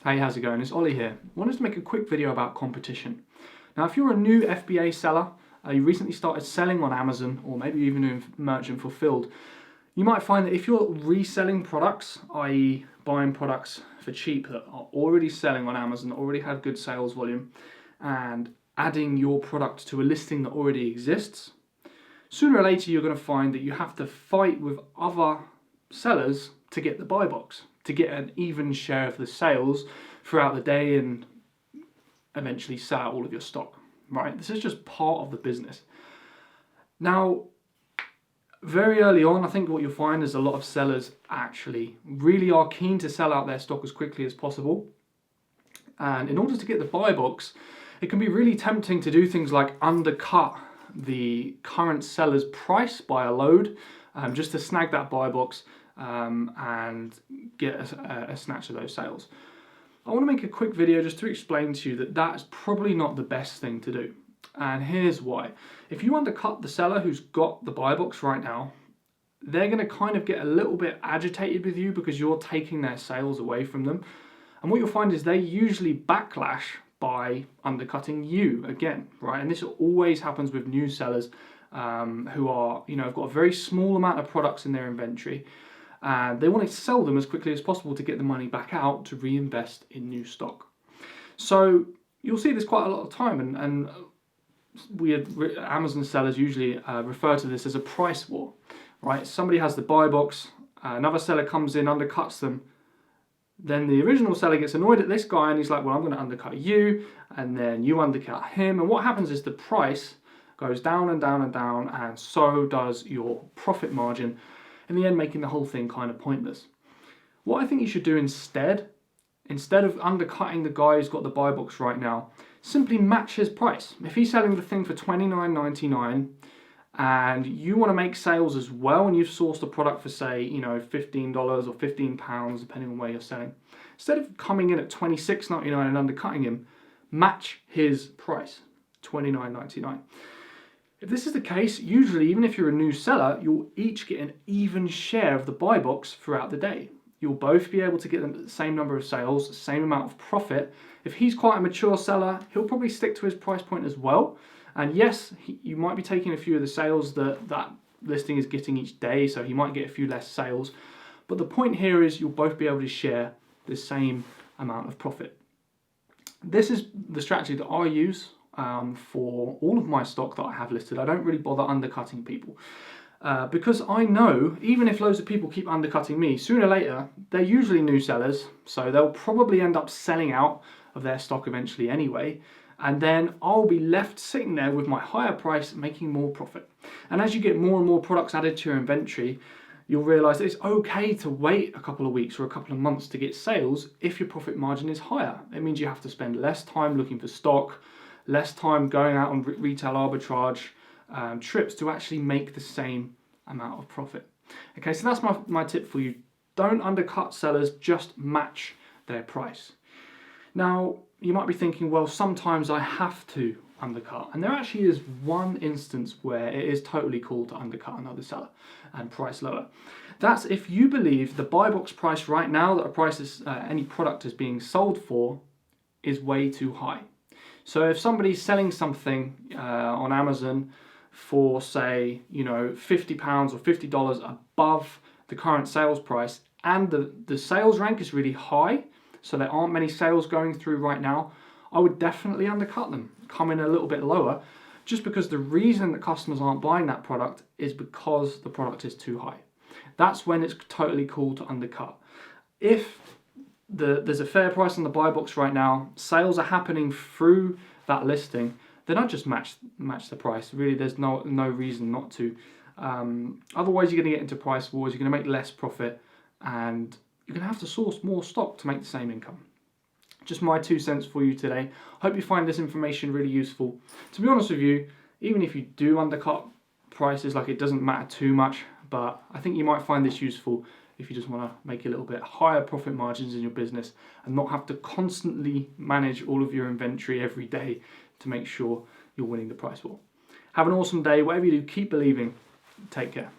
Hey, how's it going? It's Ollie here. I wanted to make a quick video about competition. Now, if you're a new FBA seller, you recently started selling on Amazon, or maybe even doing merchant fulfilled, you might find that if you're reselling products, i.e. buying products for cheap that are already selling on Amazon, already have good sales volume, and adding your product to a listing that already exists, sooner or later you're going to find that you have to fight with other sellers to get the buy box, to get an even share of the sales throughout the day and eventually sell out all of your stock, right? This is just part of the business. Now, very early on, I think what you'll find is a lot of sellers actually really are keen to sell out their stock as quickly as possible. And in order to get the buy box, it can be really tempting to do things like undercut the current seller's price by a load, just to snag that buy box and get a snatch of those sales. I want to make a quick video just to explain to you that that's probably not the best thing to do. And here's why. If you undercut the seller who's got the buy box right now, they're going to kind of get a little bit agitated with you because you're taking their sales away from them. And what you'll find is they usually backlash by undercutting you again, right? And this always happens with new sellers who are, have got a very small amount of products in their inventory. And they want to sell them as quickly as possible to get the money back out to reinvest in new stock. So you'll see this quite a lot of time, and Amazon sellers usually refer to this as a price war, right? Somebody has the buy box, another seller comes in, undercuts them, then the original seller gets annoyed at this guy and he's like, well, I'm going to undercut you, and then you undercut him, and what happens is the price goes down and down and down, and so does your profit margin, in the end making the whole thing kind of pointless. What I think you should do instead of undercutting the guy who's got the buy box right now, simply match his price. If he's selling the thing for $29.99 and you want to make sales as well, and you've sourced a product for, say, $15 or £15, depending on where you're selling, instead of coming in at $26.99 and undercutting him, match his price, $29.99. If this is the case, usually, even if you're a new seller, you'll each get an even share of the buy box throughout the day. You'll both be able to get the same number of sales, the same amount of profit. If he's quite a mature seller, he'll probably stick to his price point as well. And yes, you might be taking a few of the sales that listing is getting each day, so he might get a few less sales. But the point here is you'll both be able to share the same amount of profit. This is the strategy that I use for all of my stock that I have listed. I don't really bother undercutting people because I know even if loads of people keep undercutting me, sooner or later they're usually new sellers, so they'll probably end up selling out of their stock eventually anyway, and then I'll be left sitting there with my higher price making more profit. And as you get more and more products added to your inventory, you'll realize that it's okay to wait a couple of weeks or a couple of months to get sales if your profit margin is higher. It means you have to spend less time looking for stock, less time going out on retail arbitrage trips to actually make the same amount of profit. Okay, so that's my tip for you. Don't undercut sellers, just match their price. Now, you might be thinking, well, sometimes I have to undercut. And there actually is one instance where it is totally cool to undercut another seller and price lower. That's if you believe the buy box price right now that any product is being sold for is way too high. So if somebody's selling something on Amazon for, say, £50 or $50 above the current sales price, and the sales rank is really high, so there aren't many sales going through right now, I would definitely undercut them, come in a little bit lower, just because the reason that customers aren't buying that product is because the product is too high. That's when it's totally cool to undercut. If there's a fair price on the buy box right now, sales are happening through that listing, then I'd just match the price. Really, there's no reason not to. Otherwise, you're going to get into price wars, you're going to make less profit, and you're going to have to source more stock to make the same income. Just my 2 cents for you today. Hope you find this information really useful. To be honest with you, even if you do undercut prices, it doesn't matter too much, but I think you might find this useful if you just want to make a little bit higher profit margins in your business and not have to constantly manage all of your inventory every day to make sure you're winning the price war. Have an awesome day. Whatever you do, keep believing. Take care.